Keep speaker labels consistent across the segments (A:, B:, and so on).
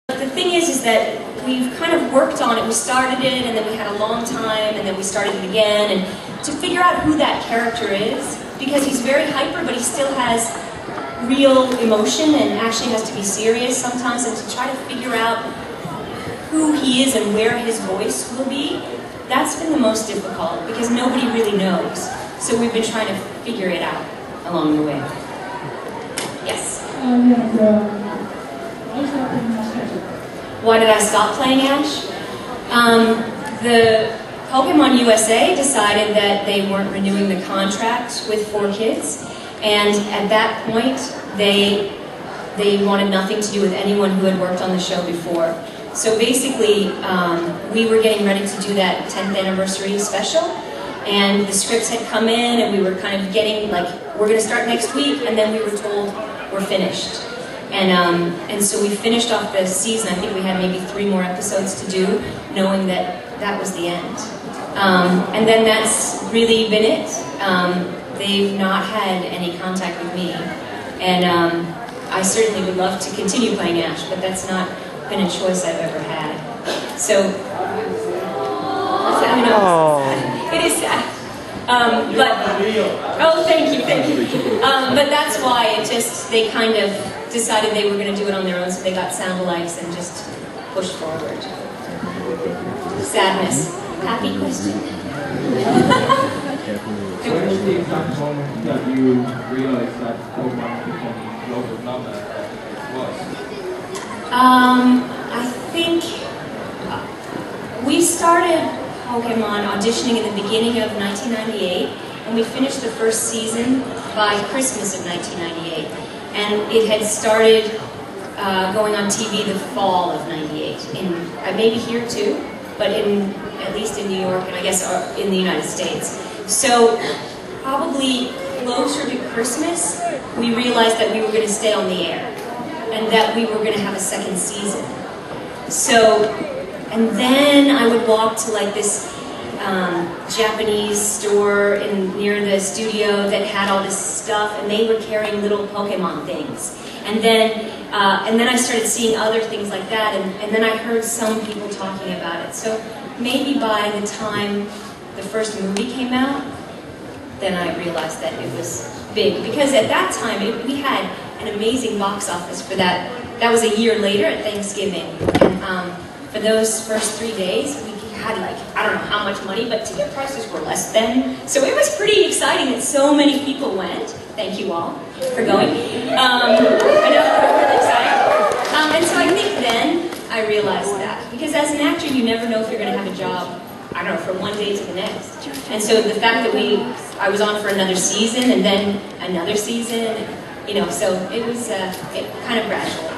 A: The thing is that we've kind of worked on it. We started it, and then we had a long time, and then we started it again, and to figure out who that character is, because he's very hyper, but he still has real emotion and actually has to be serious sometimes, and to try to figure out who he is and where his voice will be, that's been the most difficult, because nobody really knows. So we've been trying to figure it out along the way. Yes? Why did I stop playing Ash? The Pokemon USA decided that they weren't renewing the contract with 4Kids, and at that point, they wanted nothing to do with anyone who had worked on the show before. So basically, we were getting ready to do that 10th anniversary special, and the scripts had come in, and we were kind of getting, like, we're going to start next week, and then we were told we're finished. And so we finished off the season. I think we had maybe 3 more episodes to do, knowing that that was the end. And then that's really been it. They've not had any contact with me. And I certainly would love to continue playing Ash, but that's not been a choice I've ever had. So, I know, it is sad. But, oh, thank you. But that's why they kind of decided they were going to do it on their own, so they got sound-alikes and just pushed forward. Sadness. Happy question.
B: When was the exact moment that you realized that Pokemon became global phenomenon was?
A: I think we started Pokemon auditioning in the beginning of 1998, and we finished the first season by Christmas of 1998. And it had started going on TV the fall of '98, maybe here too, but at least in New York and I guess in the United States. So probably closer to Christmas, we realized that we were going to stay on the air and that we were going to have a second season. So, and then I would walk to like this Japanese store near the studio that had all this stuff, and they were carrying little Pokemon things. And then I started seeing other things like that, and then I heard some people talking about it. So maybe by the time the first movie came out, then I realized that it was big. Because at that time, we had an amazing box office for that. That was a year later at Thanksgiving. And for those first 3 days, we had like, I don't know how much money, but ticket prices were less than. So it was pretty exciting that so many people went. Thank you all for going. I know, it was really exciting. And so I think then I realized that. Because as an actor, you never know if you're going to have a job, I don't know, from one day to the next. And so the fact that I was on for another season, and then another season, you know, so it was kind of gradual.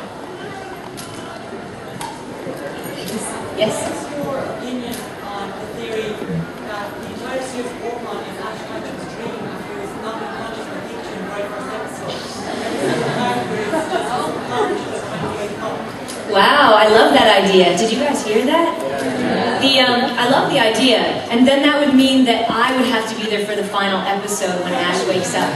A: Yes?
C: Your opinion on the theory that the entire series of Pokemon is Ash Ketchum's dream after his not been conscious or picture in the very first episode.
A: Wow, I love that idea. Did you guys hear that? I love the idea. And then that would mean that I would have to be there for the final episode when Ash wakes up.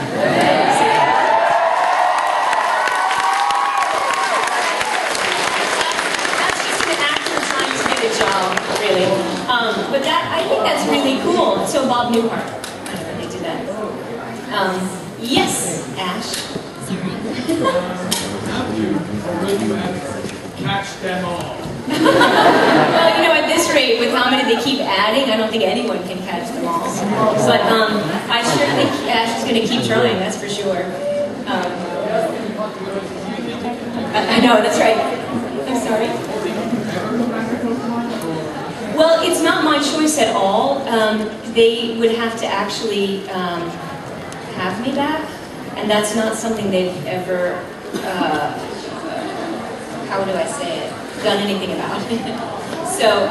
A: Really. But I think that's really cool. So Bob Newhart, I don't know, they do that. Yes, Ash. Sorry.
B: Have you, or will you ever catch them all?
A: Well, you know, at this rate, with how many they keep adding, I don't think anyone can catch them all. But I sure think Ash is going to keep trying, that's for sure. I know, that's right. I'm sorry. Well, it's not my choice at all. They would have to actually have me back, and that's not something they've ever, how do I say it, done anything about. So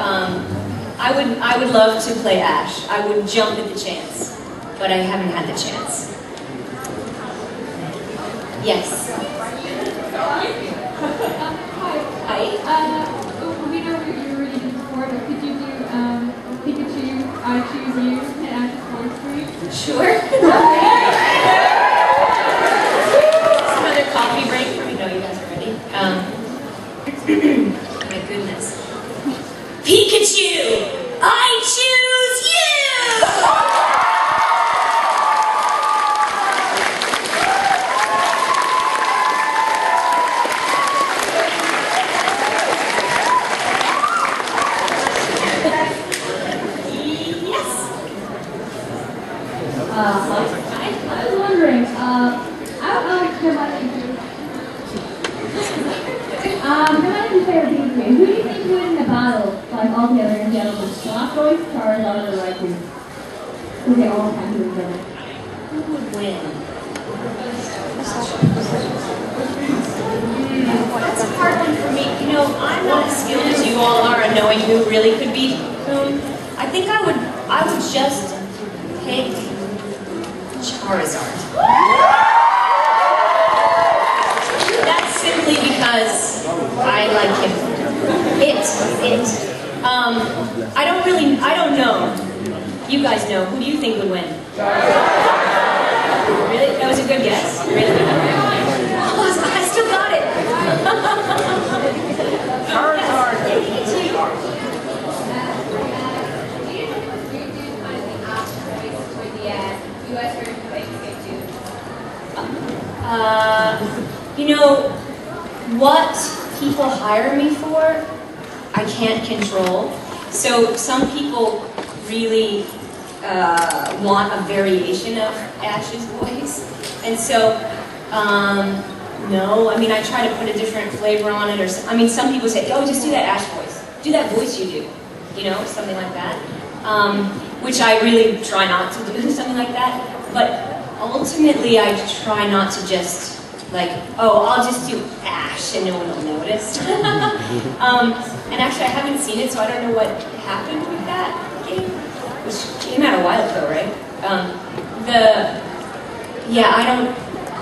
A: I would love to play Ash. I would jump at the chance, but I haven't had the chance. Yes? Hi.
D: We know you already did before, but could you do Pikachu, I Choose You, and Ash's voice for you?
A: Sure. Some other coffee break for me. No, you guys are ready. goodness. Pikachu, I choose you!
D: I was wondering, Hermione's favorite thing to me. Who do you think would win the battle, like all together in general? Blastoise, Charizard, or the Raikou? Who they all can do each other?
A: Who would win? That's a hard one for me. You know, I'm not as skilled as you all are in knowing who really could beat whom. I think I would just pick Charizard. That's simply because I like him. I don't know. You guys know. Who do you think would win? Really? That was a good guess? Really? Oh, I still got it. Charizard. You know, what people hire me for, I can't control. So some people really want a variation of Ash's voice. And so, no, I mean, I try to put a different flavor on it. I mean, some people say, oh, just do that Ash voice. Do that voice you do. You know, something like that. Which I really try not to do, something like that. But ultimately, I try not to just, like, oh, I'll just do Ash and no one will notice. And actually, I haven't seen it, so I don't know what happened with that game, which came out a while ago, right?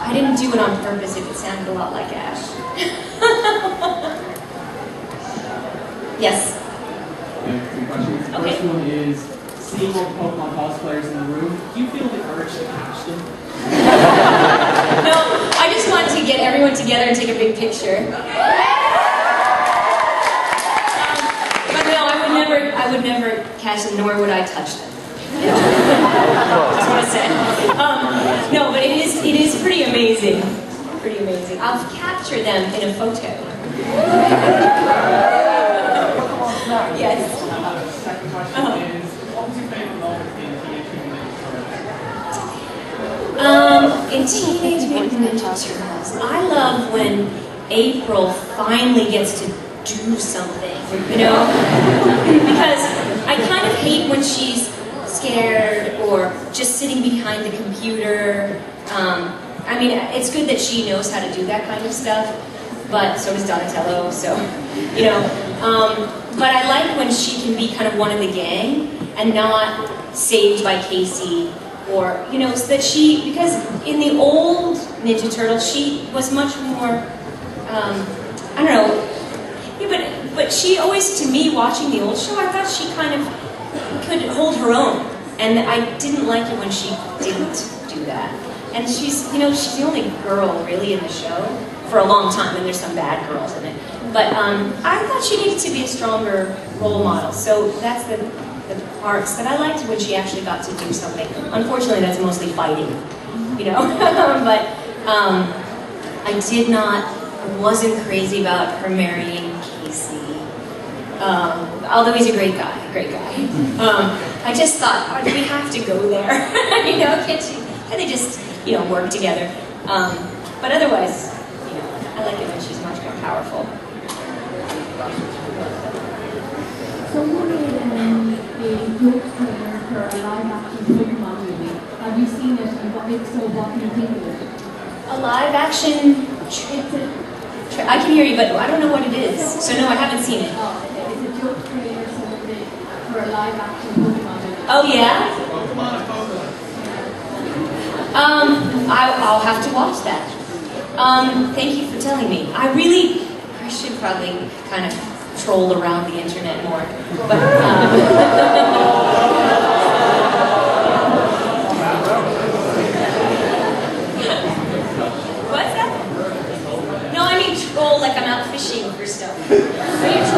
A: I didn't do it on purpose if it sounded a lot like Ash. Yes?
B: Two questions. The
A: Okay.
B: first one is, seeing all the Pokemon cosplayers in the room, do you feel the urge to catch them?
A: No, I just wanted to get everyone together and take a big picture. But no, I would never catch them, nor would I touch them. Just want to say. No, but it is pretty amazing. Pretty amazing. I'll capture them in a photo. Yes.
B: Second question is, what was your favorite moment in Teenage Mutant Ninja Turtles?
A: In Teenage Mutant Ninja Turtles, I love when April finally gets to do something, you know? Because I kind of hate when she's scared or just sitting behind the computer. I mean, it's good that she knows how to do that kind of stuff, but so does Donatello, so, you know. But I like when she can be kind of one of the gang and not saved by Casey, or, you know, so that because in the old Ninja Turtles, she was much more, I don't know, yeah, but she always, to me, watching the old show, I thought she kind of could hold her own, and I didn't like it when she didn't do that. And she's, you know, she's the only girl really in the show for a long time, and there's some bad girls in it. But I thought she needed to be a stronger role model, so that's the parts that I liked when she actually got to do something. Unfortunately, that's mostly fighting, you know. But I wasn't crazy about her marrying Casey. Although he's a great guy. I just thought, oh, do we have to go there? You know, can they just, you know, work together? But otherwise, you know, I like it when she's much more powerful.
D: So you made a joke trailer for a live-action Pokemon movie. Have you seen it, and if so, what do you think of it?
A: A live-action I can hear you, but I don't know what it is. So no, I haven't seen it.
D: It's a joke trailer for a live-action Pokemon movie.
A: Oh yeah? I'll have to watch that. Thank you for telling me. I should probably kind of troll around the internet more. But